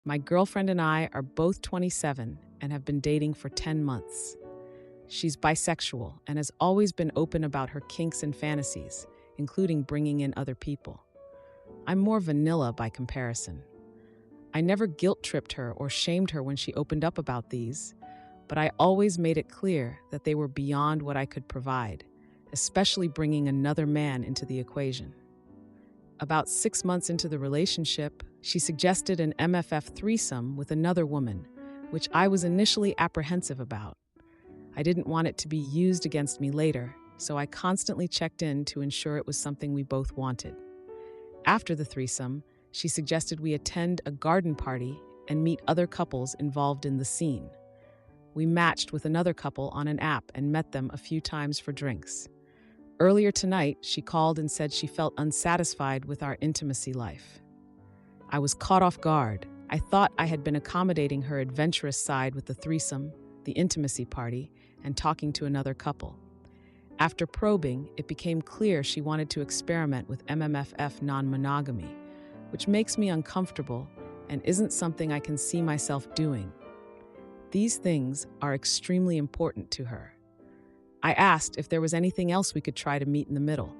My girlfriend and I are both 27 and have been dating for 10 months. She's bisexual and has always been open about her kinks and fantasies, including bringing in other people. I'm more vanilla by comparison. I never guilt-tripped her or shamed her when she opened up about these, but I always made it clear that they were beyond what I could provide, especially bringing another man into the equation. About 6 months into the relationship, she suggested an MFF threesome with another woman, which I was initially apprehensive about. I didn't want it to be used against me later, so I constantly checked in to ensure it was something we both wanted. After the threesome, she suggested we attend a garden party and meet other couples involved in the scene. We matched with another couple on an app and met them a few times for drinks. Earlier tonight, she called and said she felt unsatisfied with our intimacy life. I was caught off guard. I thought I had been accommodating her adventurous side with the threesome, the intimacy party, and talking to another couple. After probing, it became clear she wanted to experiment with MMFF non-monogamy, which makes me uncomfortable and isn't something I can see myself doing. These things are extremely important to her. I asked if there was anything else we could try to meet in the middle.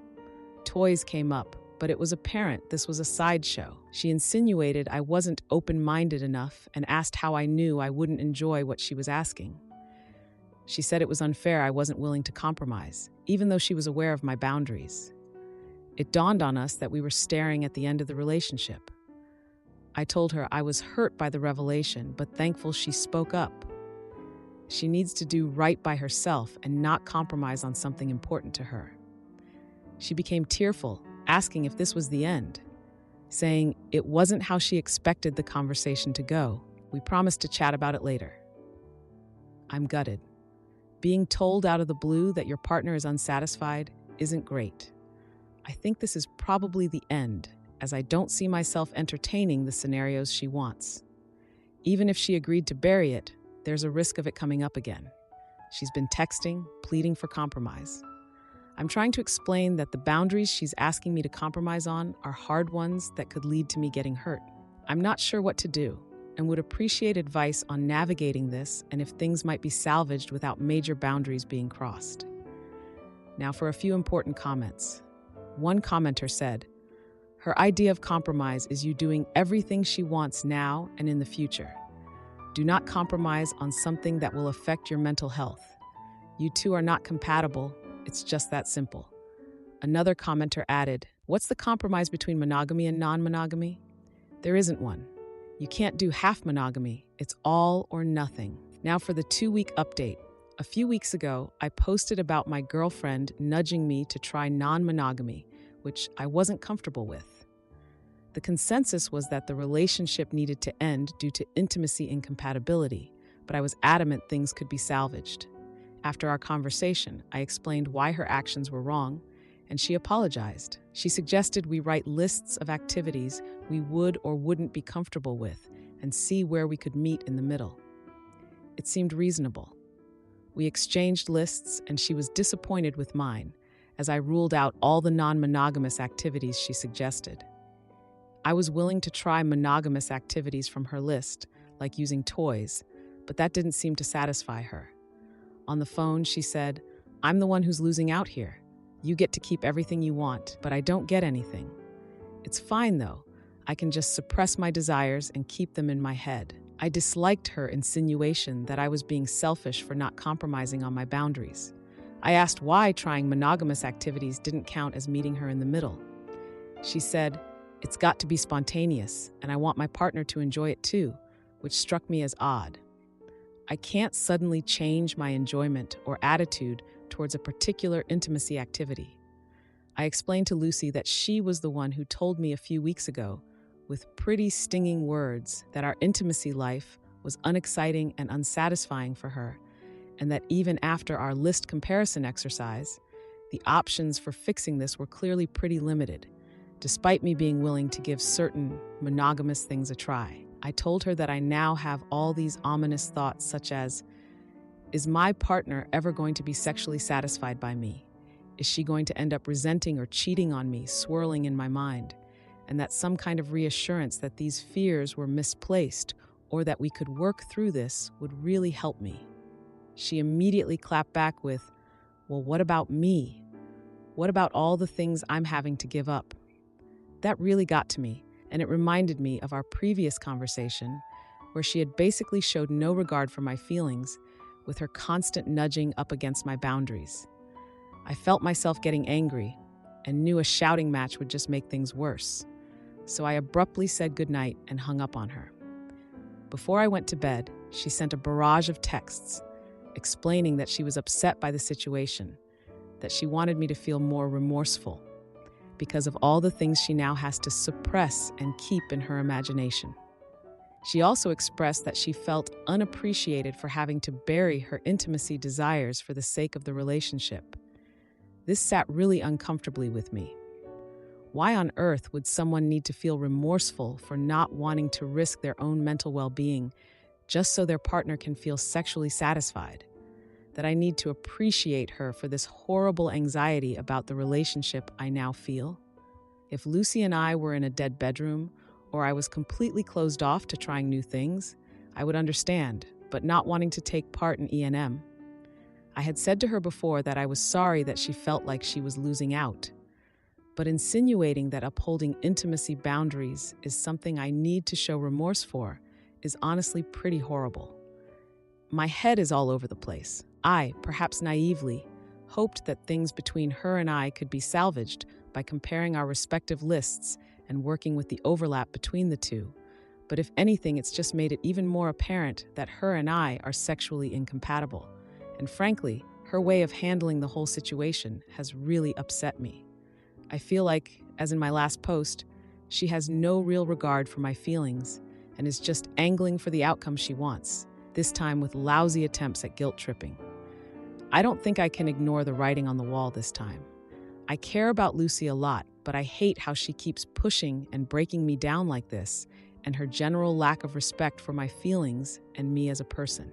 Toys came up, but it was apparent this was a sideshow. She insinuated I wasn't open-minded enough and asked how I knew I wouldn't enjoy what she was asking. She said it was unfair I wasn't willing to compromise, even though she was aware of my boundaries. It dawned on us that we were staring at the end of the relationship. I told her I was hurt by the revelation, but thankful she spoke up. She needs to do right by herself and not compromise on something important to her. She became tearful, asking if this was the end, saying it wasn't how she expected the conversation to go. We promised to chat about it later. I'm gutted. Being told out of the blue that your partner is unsatisfied isn't great. I think this is probably the end, as I don't see myself entertaining the scenarios she wants. Even if she agreed to bury it, there's a risk of it coming up again. She's been texting, pleading for compromise. I'm trying to explain that the boundaries she's asking me to compromise on are hard ones that could lead to me getting hurt. I'm not sure what to do and would appreciate advice on navigating this and if things might be salvaged without major boundaries being crossed. Now for a few important comments. One commenter said, "Her idea of compromise is you doing everything she wants now and in the future. Do not compromise on something that will affect your mental health. You two are not compatible. It's just that simple." Another commenter added, "What's the compromise between monogamy and non-monogamy? There isn't one. You can't do half monogamy. It's all or nothing." Now for the 2-week update. A few weeks ago, I posted about my girlfriend nudging me to try non-monogamy, which I wasn't comfortable with. The consensus was that the relationship needed to end due to intimacy incompatibility, but I was adamant things could be salvaged. After our conversation, I explained why her actions were wrong, and she apologized. She suggested we write lists of activities we would or wouldn't be comfortable with and see where we could meet in the middle. It seemed reasonable. We exchanged lists, and she was disappointed with mine, as I ruled out all the non-monogamous activities she suggested. I was willing to try monogamous activities from her list, like using toys, but that didn't seem to satisfy her. On the phone, she said, "I'm the one who's losing out here. You get to keep everything you want, but I don't get anything. It's fine, though. I can just suppress my desires and keep them in my head." I disliked her insinuation that I was being selfish for not compromising on my boundaries. I asked why trying monogamous activities didn't count as meeting her in the middle. She said, "It's got to be spontaneous, and I want my partner to enjoy it too," which struck me as odd. I can't suddenly change my enjoyment or attitude towards a particular intimacy activity. I explained to Lucy that she was the one who told me a few weeks ago, with pretty stinging words, that our intimacy life was unexciting and unsatisfying for her, and that even after our list comparison exercise, the options for fixing this were clearly pretty limited, despite me being willing to give certain monogamous things a try. I told her that I now have all these ominous thoughts such as, is my partner ever going to be sexually satisfied by me? Is she going to end up resenting or cheating on me, swirling in my mind? and that some kind of reassurance that these fears were misplaced or that we could work through this would really help me. She immediately clapped back with, "Well, what about me? What about all the things I'm having to give up?" That really got to me, and it reminded me of our previous conversation, where she had basically showed no regard for my feelings, with her constant nudging up against my boundaries. I felt myself getting angry and knew a shouting match would just make things worse. So I abruptly said goodnight and hung up on her. Before I went to bed, she sent a barrage of texts explaining that she was upset by the situation, that she wanted me to feel more remorseful because of all the things she now has to suppress and keep in her imagination. She also expressed that she felt unappreciated for having to bury her intimacy desires for the sake of the relationship. This sat really uncomfortably with me. Why on earth would someone need to feel remorseful for not wanting to risk their own mental well-being just so their partner can feel sexually satisfied? That I need to appreciate her for this horrible anxiety about the relationship I now feel? If Lucy and I were in a dead bedroom, or I was completely closed off to trying new things, I would understand, but not wanting to take part in E&M. I had said to her before that I was sorry that she felt like she was losing out, but insinuating that upholding intimacy boundaries is something I need to show remorse for is honestly pretty horrible. My head is all over the place. I, perhaps naively, hoped that things between her and I could be salvaged by comparing our respective lists and working with the overlap between the two. But if anything, it's just made it even more apparent that her and I are sexually incompatible. And frankly, her way of handling the whole situation has really upset me. I feel like, as in my last post, she has no real regard for my feelings and is just angling for the outcome she wants, this time with lousy attempts at guilt tripping. I don't think I can ignore the writing on the wall this time. I care about Lucy a lot, but I hate how she keeps pushing and breaking me down like this, and her general lack of respect for my feelings and me as a person.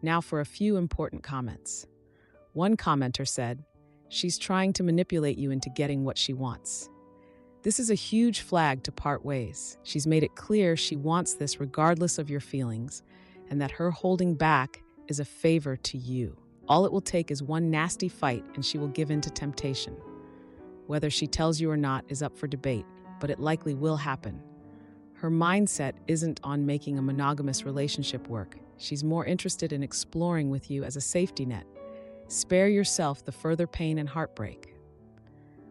Now for a few important comments. One commenter said, "She's trying to manipulate you into getting what she wants." This is a huge flag to part ways. She's made it clear she wants this regardless of your feelings, and that her holding back is a favor to you. All it will take is one nasty fight and she will give in to temptation. Whether she tells you or not is up for debate, but it likely will happen. Her mindset isn't on making a monogamous relationship work. She's more interested in exploring with you as a safety net. Spare yourself the further pain and heartbreak.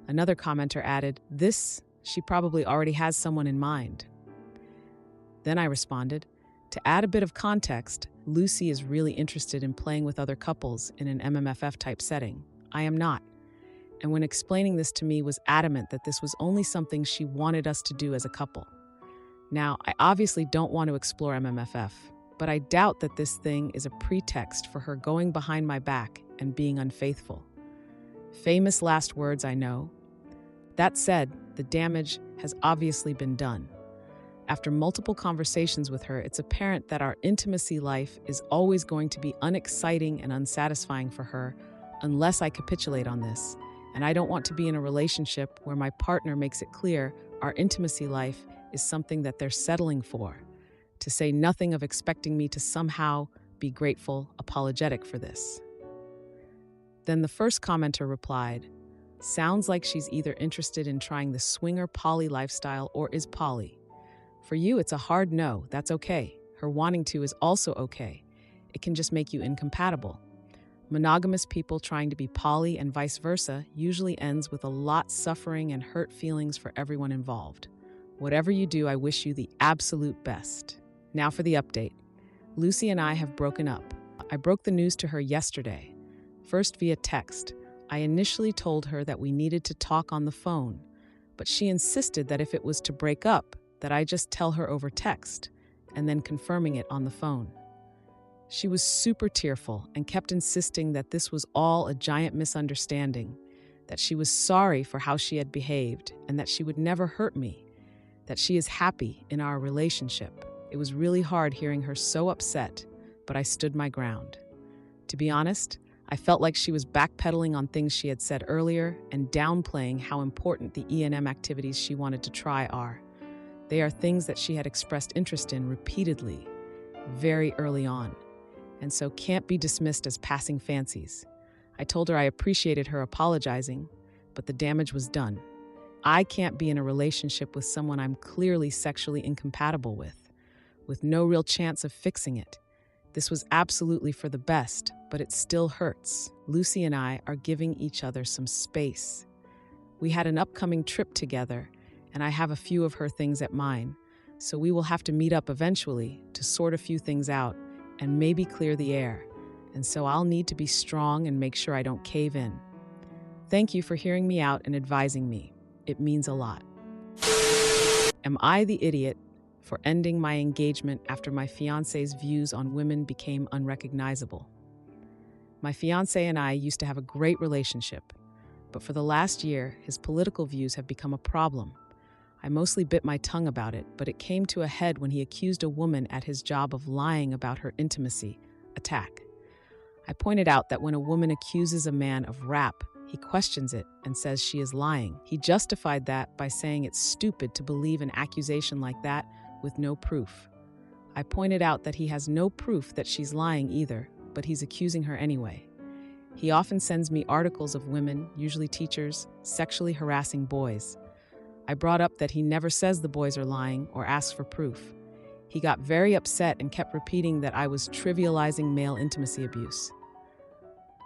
Another commenter added, she probably already has someone in mind. Then I responded, to add a bit of context, Lucy is really interested in playing with other couples in an MMFF type setting. I am not. And when explaining this to me, was adamant that this was only something she wanted us to do as a couple. Now, I obviously don't want to explore MMFF, but I doubt that this thing is a pretext for her going behind my back and being unfaithful. Famous last words, I know. That said, the damage has obviously been done. After multiple conversations with her, it's apparent that our intimacy life is always going to be unexciting and unsatisfying for her unless I capitulate on this. And I don't want to be in a relationship where my partner makes it clear our intimacy life is something that they're settling for, to say nothing of expecting me to somehow be grateful, apologetic for this. Then the first commenter replied, "Sounds like she's either interested in trying the swinger poly lifestyle or is poly. For you, it's a hard no, that's okay. Her wanting to is also okay. It can just make you incompatible. Monogamous people trying to be poly and vice versa usually ends with a lot suffering and hurt feelings for everyone involved. Whatever you do, I wish you the absolute best." Now for the update. Lucy and I have broken up. I broke the news to her yesterday, first via text. I initially told her that we needed to talk on the phone, but she insisted that if it was to break up, that I just tell her over text, and then confirming it on the phone. She was super tearful and kept insisting that this was all a giant misunderstanding, that she was sorry for how she had behaved, and that she would never hurt me, that she is happy in our relationship. It was really hard hearing her so upset, but I stood my ground. To be honest, I felt like she was backpedaling on things she had said earlier and downplaying how important the E&M activities she wanted to try are. They are things that she had expressed interest in repeatedly, very early on, and so can't be dismissed as passing fancies. I told her I appreciated her apologizing, but the damage was done. I can't be in a relationship with someone I'm clearly sexually incompatible with no real chance of fixing it. This was absolutely for the best, but it still hurts. Lucy and I are giving each other some space. We had an upcoming trip together, and I have a few of her things at mine, so we will have to meet up eventually to sort a few things out and maybe clear the air, and so I'll need to be strong and make sure I don't cave in. Thank you for hearing me out and advising me. It means a lot. Am I the idiot for ending my engagement after my fiancé's views on women became unrecognizable? My fiancé and I used to have a great relationship, but for the last year, his political views have become a problem. I mostly bit my tongue about it, but it came to a head when he accused a woman at his job of lying about her intimacy attack. I pointed out that when a woman accuses a man of rap, he questions it and says she is lying. He justified that by saying it's stupid to believe an accusation like that with no proof. I pointed out that he has no proof that she's lying either, but he's accusing her anyway. He often sends me articles of women, usually teachers, sexually harassing boys. I brought up that he never says the boys are lying or asks for proof. He got very upset and kept repeating that I was trivializing male intimacy abuse.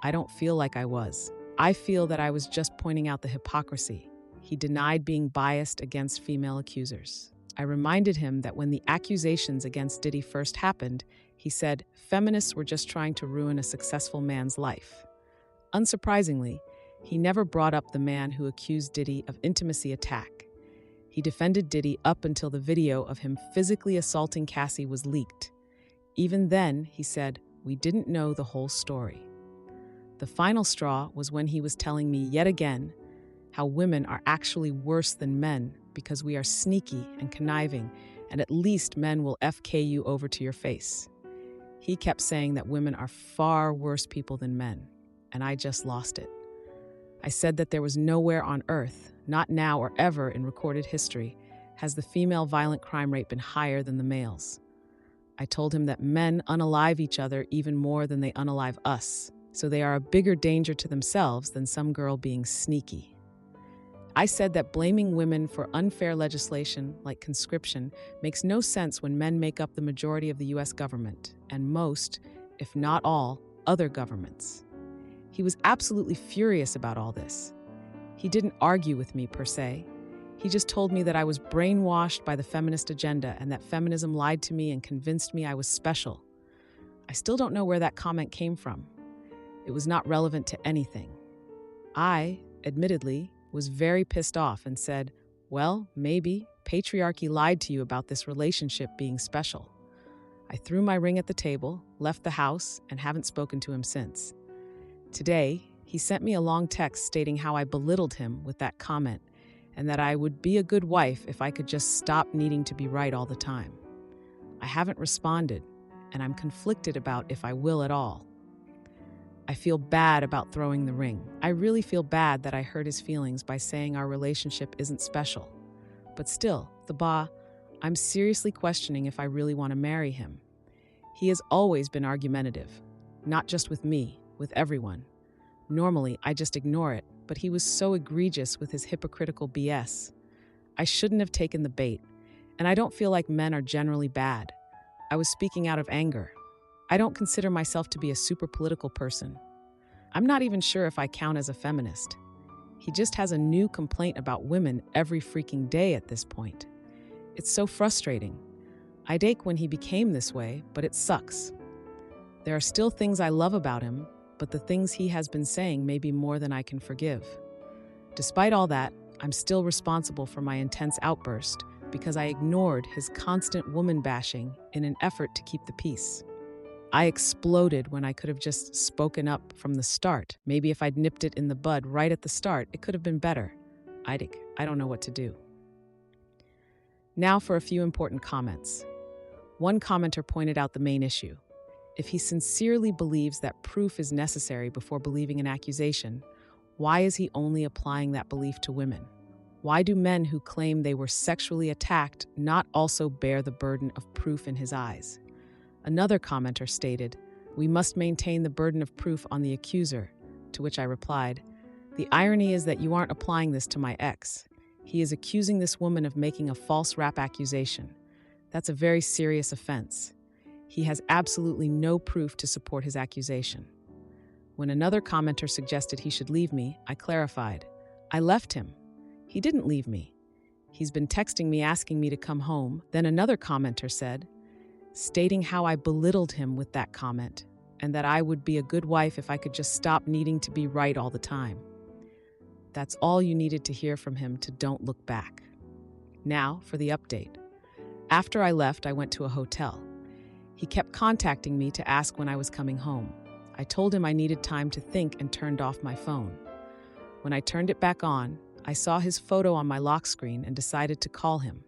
I don't feel like I was. I feel that I was just pointing out the hypocrisy. He denied being biased against female accusers. I reminded him that when the accusations against Diddy first happened, he said feminists were just trying to ruin a successful man's life. Unsurprisingly, he never brought up the man who accused Diddy of intimacy attack. He defended Diddy up until the video of him physically assaulting Cassie was leaked. Even then, he said, we didn't know the whole story. The final straw was when he was telling me yet again how women are actually worse than men because we are sneaky and conniving, and at least men will FK you over to your face. He kept saying that women are far worse people than men, and I just lost it. I said that there was nowhere on earth, not now or ever in recorded history, has the female violent crime rate been higher than the males. I told him that men unalive each other even more than they unalive us, so they are a bigger danger to themselves than some girl being sneaky. I said that blaming women for unfair legislation like conscription makes no sense when men make up the majority of the U.S. government, and most, if not all, other governments. He was absolutely furious about all this. He didn't argue with me per se. He just told me that I was brainwashed by the feminist agenda and that feminism lied to me and convinced me I was special. I still don't know where that comment came from. It was not relevant to anything. I, admittedly, was very pissed off and said, well, maybe patriarchy lied to you about this relationship being special. I threw my ring at the table, left the house, and haven't spoken to him since. Today, he sent me a long text stating how I belittled him with that comment and that I would be a good wife if I could just stop needing to be right all the time. I haven't responded, and I'm conflicted about if I will at all. I feel bad about throwing the ring. I really feel bad that I hurt his feelings by saying our relationship isn't special. But still, I'm seriously questioning if I really want to marry him. He has always been argumentative, not just with me, with everyone. Normally, I just ignore it, but he was so egregious with his hypocritical BS. I shouldn't have taken the bait, and I don't feel like men are generally bad. I was speaking out of anger. I don't consider myself to be a super political person. I'm not even sure if I count as a feminist. He just has a new complaint about women every freaking day at this point. It's so frustrating. I'd ache when he became this way, but it sucks. There are still things I love about him, but the things he has been saying may be more than I can forgive. Despite all that, I'm still responsible for my intense outburst because I ignored his constant woman bashing in an effort to keep the peace. I exploded when I could have just spoken up from the start. Maybe if I'd nipped it in the bud right at the start, it could have been better. I don't know what to do. Now for a few important comments. One commenter pointed out the main issue. If he sincerely believes that proof is necessary before believing an accusation, why is he only applying that belief to women? Why do men who claim they were sexually attacked not also bear the burden of proof in his eyes? Another commenter stated, "We must maintain the burden of proof on the accuser," to which I replied, "The irony is that you aren't applying this to my ex. He is accusing this woman of making a false rap accusation. That's a very serious offense. He has absolutely no proof to support his accusation." When another commenter suggested he should leave me, I clarified, "I left him. He didn't leave me. He's been texting me asking me to come home." Then another commenter said, stating how I belittled him with that comment, and that I would be a good wife if I could just stop needing to be right all the time. That's all you needed to hear from him to don't look back. Now for the update. After I left, I went to a hotel. He kept contacting me to ask when I was coming home. I told him I needed time to think and turned off my phone. When I turned it back on, I saw his photo on my lock screen and decided to call him.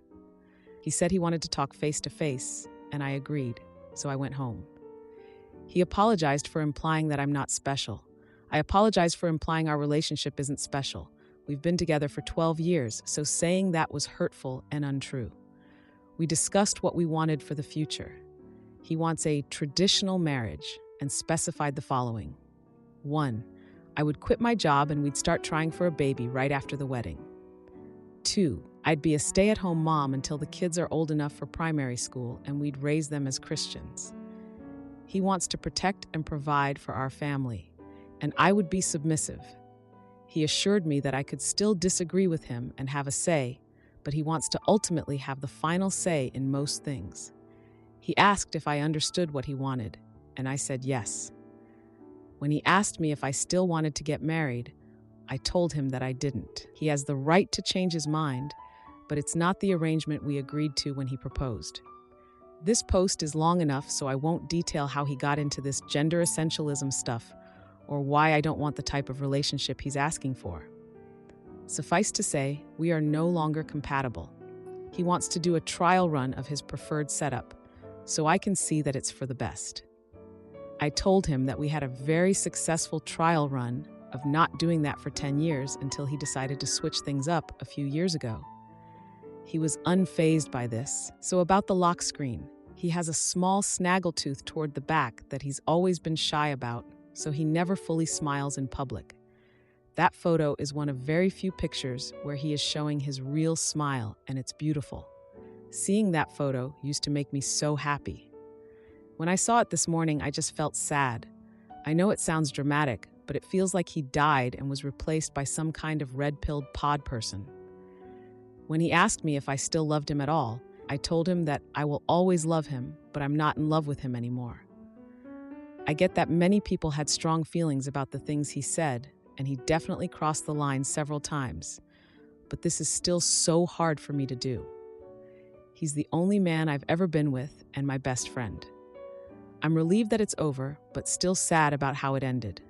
He said he wanted to talk face to face, and I agreed, so I went home. He apologized for implying that I'm not special. I apologized for implying our relationship isn't special. We've been together for 12 years, so saying that was hurtful and untrue. We discussed what we wanted for the future. He wants a traditional marriage and specified the following. 1. I would quit my job and we'd start trying for a baby right after the wedding. 2. I'd be a stay-at-home mom until the kids are old enough for primary school and we'd raise them as Christians. He wants to protect and provide for our family, and I would be submissive. He assured me that I could still disagree with him and have a say, but he wants to ultimately have the final say in most things. He asked if I understood what he wanted, and I said yes. When he asked me if I still wanted to get married, I told him that I didn't. He has the right to change his mind, but it's not the arrangement we agreed to when he proposed. This post is long enough, so I won't detail how he got into this gender essentialism stuff or why I don't want the type of relationship he's asking for. Suffice to say, we are no longer compatible. He wants to do a trial run of his preferred setup, so I can see that it's for the best. I told him that we had a very successful trial run of not doing that for 10 years until he decided to switch things up a few years ago. He was unfazed by this. So about the lock screen, he has a small snaggletooth toward the back that he's always been shy about, so he never fully smiles in public. That photo is one of very few pictures where he is showing his real smile, and it's beautiful. Seeing that photo used to make me so happy. When I saw it this morning, I just felt sad. I know it sounds dramatic, but it feels like he died and was replaced by some kind of red-pilled pod person. When he asked me if I still loved him at all, I told him that I will always love him, but I'm not in love with him anymore. I get that many people had strong feelings about the things he said, and he definitely crossed the line several times, but this is still so hard for me to do. He's the only man I've ever been with and my best friend. I'm relieved that it's over, but still sad about how it ended.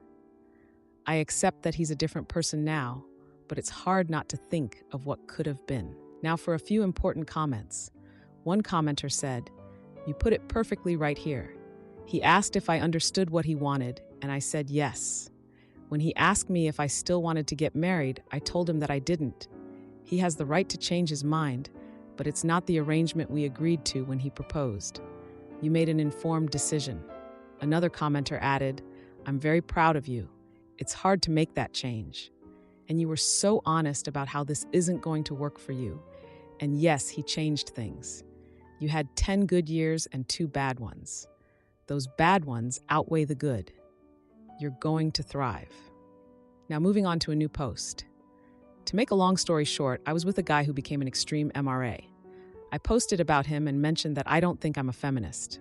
I accept that he's a different person now, but it's hard not to think of what could have been. Now for a few important comments. One commenter said, "You put it perfectly right here. He asked if I understood what he wanted, and I said yes. When he asked me if I still wanted to get married, I told him that I didn't. He has the right to change his mind, but it's not the arrangement we agreed to when he proposed. You made an informed decision." Another commenter added, "I'm very proud of you. It's hard to make that change. And you were so honest about how this isn't going to work for you. And yes, he changed things. You had 10 good years and 2 bad ones. Those bad ones outweigh the good. You're going to thrive." Now moving on to a new post. To make a long story short, I was with a guy who became an extreme MRA. I posted about him and mentioned that I don't think I'm a feminist.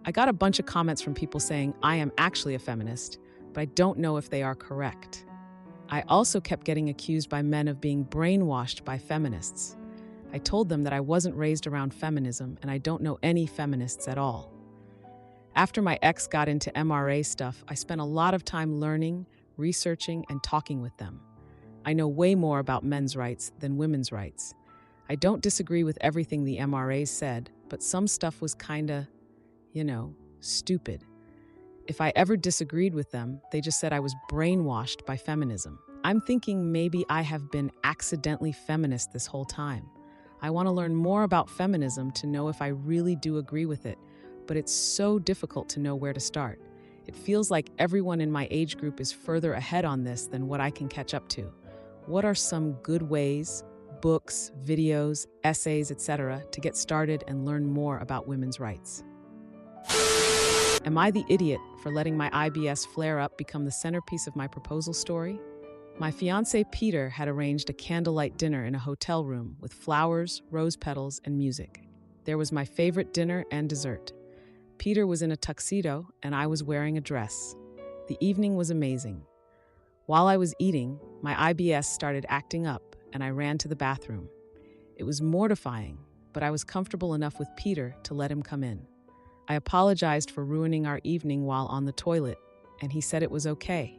I got a bunch of comments from people saying I am actually a feminist, but I don't know if they are correct. I also kept getting accused by men of being brainwashed by feminists. I told them that I wasn't raised around feminism and I don't know any feminists at all. After my ex got into MRA stuff, I spent a lot of time learning, researching, and talking with them. I know way more about men's rights than women's rights. I don't disagree with everything the MRAs said, but some stuff was kinda, Stupid. If I ever disagreed with them, they just said I was brainwashed by feminism. I'm thinking maybe I have been accidentally feminist this whole time. I want to learn more about feminism to know if I really do agree with it, but it's so difficult to know where to start. It feels like everyone in my age group is further ahead on this than what I can catch up to. What are some good ways, books, videos, essays, etc., to get started and learn more about women's rights? Am I the idiot for letting my IBS flare-up become the centerpiece of my proposal story? My fiancé Peter had arranged a candlelight dinner in a hotel room with flowers, rose petals, and music. There was my favorite dinner and dessert. Peter was in a tuxedo and I was wearing a dress. The evening was amazing. While I was eating, my IBS started acting up and I ran to the bathroom. It was mortifying, but I was comfortable enough with Peter to let him come in. I apologized for ruining our evening while on the toilet, and he said it was okay.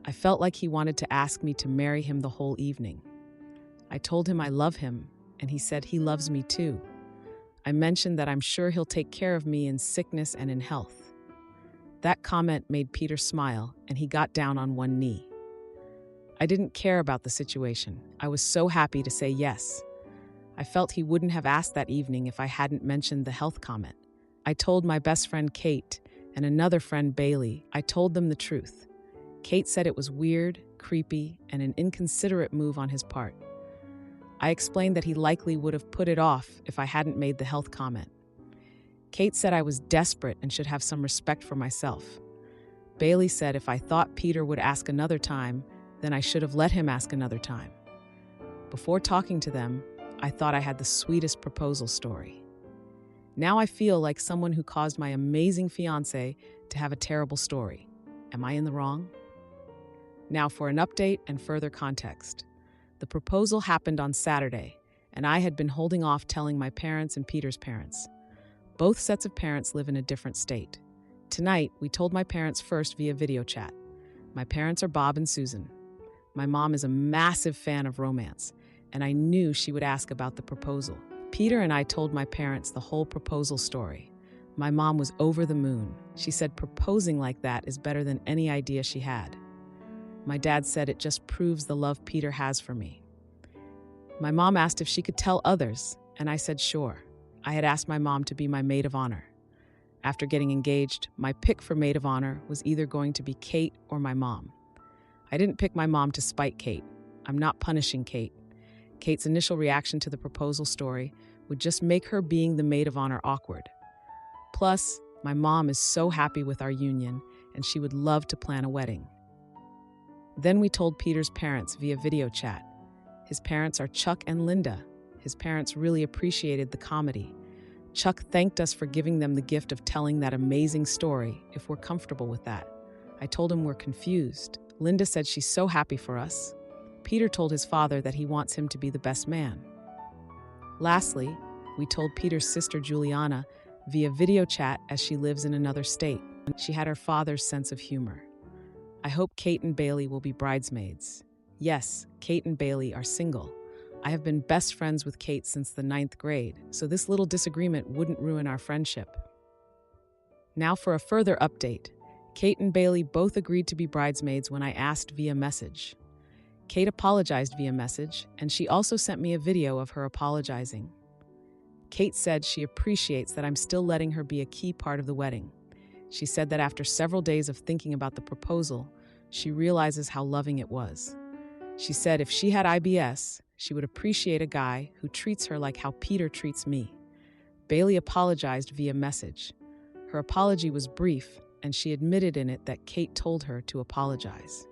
I felt like he wanted to ask me to marry him the whole evening. I told him I love him, and he said he loves me too. I mentioned that I'm sure he'll take care of me in sickness and in health. That comment made Peter smile, and he got down on one knee. I didn't care about the situation. I was so happy to say yes. I felt he wouldn't have asked that evening if I hadn't mentioned the health comment. I told my best friend Kate and another friend Bailey. I told them the truth. Kate said it was weird, creepy, and an inconsiderate move on his part. I explained that he likely would have put it off if I hadn't made the health comment. Kate said I was desperate and should have some respect for myself. Bailey said if I thought Peter would ask another time, then I should have let him ask another time. Before talking to them, I thought I had the sweetest proposal story. Now I feel like someone who caused my amazing fiancé to have a terrible story. Am I in the wrong? Now for an update and further context. The proposal happened on Saturday, and I had been holding off telling my parents and Peter's parents. Both sets of parents live in a different state. Tonight, we told my parents first via video chat. My parents are Bob and Susan. My mom is a massive fan of romance, and I knew she would ask about the proposal. Peter and I told my parents the whole proposal story. My mom was over the moon. She said proposing like that is better than any idea she had. My dad said it just proves the love Peter has for me. My mom asked if she could tell others, and I said sure. I had asked my mom to be my maid of honor. After getting engaged, my pick for maid of honor was either going to be Kate or my mom. I didn't pick my mom to spite Kate. I'm not punishing Kate. Kate's initial reaction to the proposal story would just make her being the maid of honor awkward. Plus, my mom is so happy with our union, and she would love to plan a wedding. Then we told Peter's parents via video chat. His parents are Chuck and Linda. His parents really appreciated the comedy. Chuck thanked us for giving them the gift of telling that amazing story, if we're comfortable with that. I told him we're confused. Linda said she's so happy for us. Peter told his father that he wants him to be the best man. Lastly, we told Peter's sister Juliana via video chat as she lives in another state. She had her father's sense of humor. I hope Kate and Bailey will be bridesmaids. Yes, Kate and Bailey are single. I have been best friends with Kate since the 9th grade, so this little disagreement wouldn't ruin our friendship. Now for a further update. Kate and Bailey both agreed to be bridesmaids when I asked via message. Kate apologized via message, and she also sent me a video of her apologizing. Kate said she appreciates that I'm still letting her be a key part of the wedding. She said that after several days of thinking about the proposal, she realizes how loving it was. She said if she had IBS, she would appreciate a guy who treats her like how Peter treats me. Bailey apologized via message. Her apology was brief, and she admitted in it that Kate told her to apologize.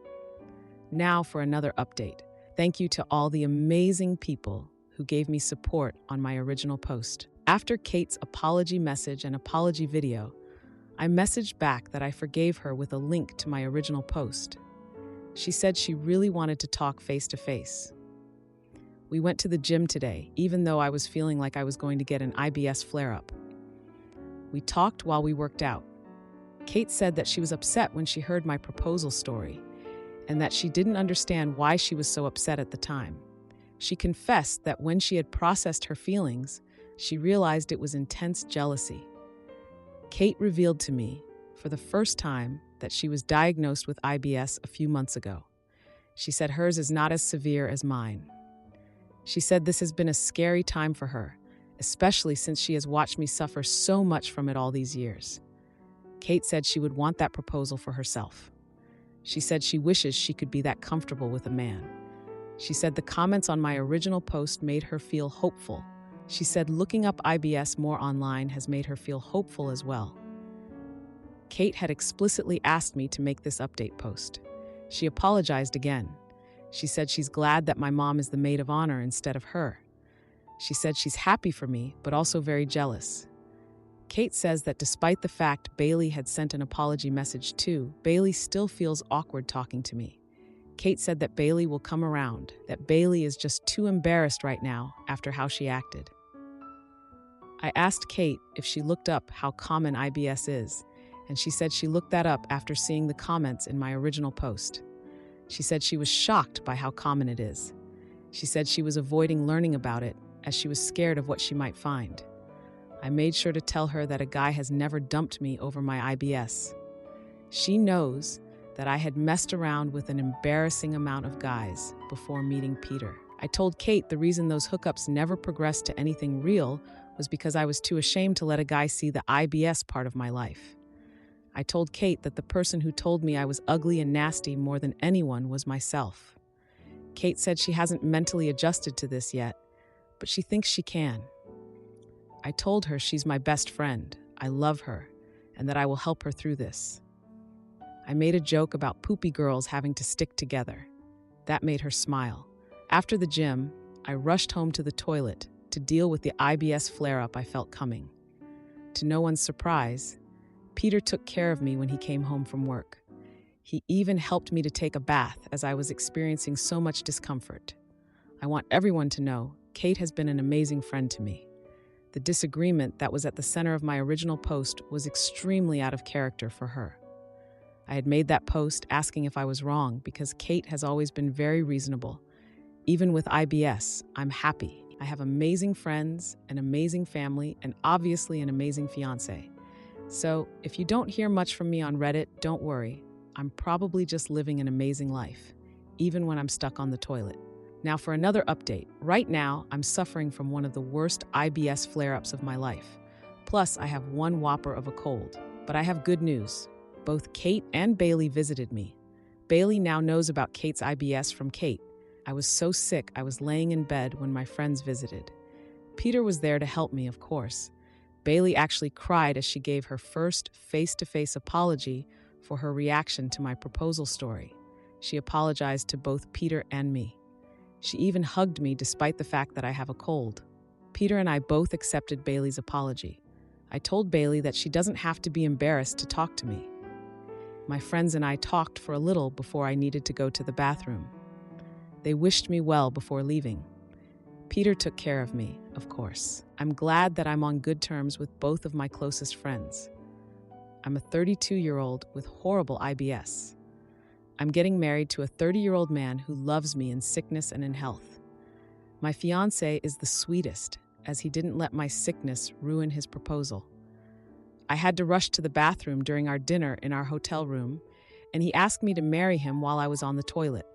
Now for another update. Thank you to all the amazing people who gave me support on my original post. After Kate's apology message and apology video, I messaged back that I forgave her with a link to my original post. She said she really wanted to talk face to face. We went to the gym today, even though I was feeling like I was going to get an IBS flare-up. We talked while we worked out. Kate said that she was upset when she heard my proposal story, and that she didn't understand why she was so upset at the time. She confessed that when she had processed her feelings, she realized it was intense jealousy. Kate revealed to me, for the first time, that she was diagnosed with IBS a few months ago. She said hers is not as severe as mine. She said this has been a scary time for her, especially since she has watched me suffer so much from it all these years. Kate said she would want that proposal for herself. She said she wishes she could be that comfortable with a man. She said the comments on my original post made her feel hopeful. She said looking up IBS more online has made her feel hopeful as well. Kate had explicitly asked me to make this update post. She apologized again. She said she's glad that my mom is the maid of honor instead of her. She said she's happy for me, but also very jealous. Kate says that despite the fact Bailey had sent an apology message too, Bailey still feels awkward talking to me. Kate said that Bailey will come around, that Bailey is just too embarrassed right now after how she acted. I asked Kate if she looked up how common IBS is, and she said she looked that up after seeing the comments in my original post. She said she was shocked by how common it is. She said she was avoiding learning about it as she was scared of what she might find. I made sure to tell her that a guy has never dumped me over my IBS. She knows that I had messed around with an embarrassing amount of guys before meeting Peter. I told Kate the reason those hookups never progressed to anything real was because I was too ashamed to let a guy see the IBS part of my life. I told Kate that the person who told me I was ugly and nasty more than anyone was myself. Kate said she hasn't mentally adjusted to this yet, but she thinks she can. I told her she's my best friend, I love her, and that I will help her through this. I made a joke about poopy girls having to stick together. That made her smile. After the gym, I rushed home to the toilet to deal with the IBS flare-up I felt coming. To no one's surprise, Peter took care of me when he came home from work. He even helped me to take a bath as I was experiencing so much discomfort. I want everyone to know Kate has been an amazing friend to me. The disagreement that was at the center of my original post was extremely out of character for her. I had made that post asking if I was wrong because Kate has always been very reasonable. Even with IBS, I'm happy. I have amazing friends, an amazing family, and obviously an amazing fiancé. So, if you don't hear much from me on Reddit, don't worry. I'm probably just living an amazing life, even when I'm stuck on the toilet. Now for another update. Right now, I'm suffering from one of the worst IBS flare-ups of my life. Plus, I have one whopper of a cold. But I have good news. Both Kate and Bailey visited me. Bailey now knows about Kate's IBS from Kate. I was so sick I was laying in bed when my friends visited. Peter was there to help me, of course. Bailey actually cried as she gave her first face-to-face apology for her reaction to my proposal story. She apologized to both Peter and me. She even hugged me despite the fact that I have a cold. Peter and I both accepted Bailey's apology. I told Bailey that she doesn't have to be embarrassed to talk to me. My friends and I talked for a little before I needed to go to the bathroom. They wished me well before leaving. Peter took care of me, of course. I'm glad that I'm on good terms with both of my closest friends. I'm a 32-year-old with horrible IBS. I'm getting married to a 30-year-old man who loves me in sickness and in health. My fiancé is the sweetest, as he didn't let my sickness ruin his proposal. I had to rush to the bathroom during our dinner in our hotel room, and he asked me to marry him while I was on the toilet.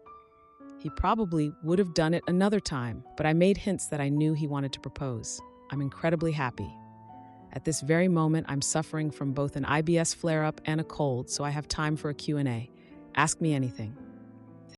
He probably would have done it another time, but I made hints that I knew he wanted to propose. I'm incredibly happy. At this very moment, I'm suffering from both an IBS flare-up and a cold, so I have time for a Q&A. Ask me anything.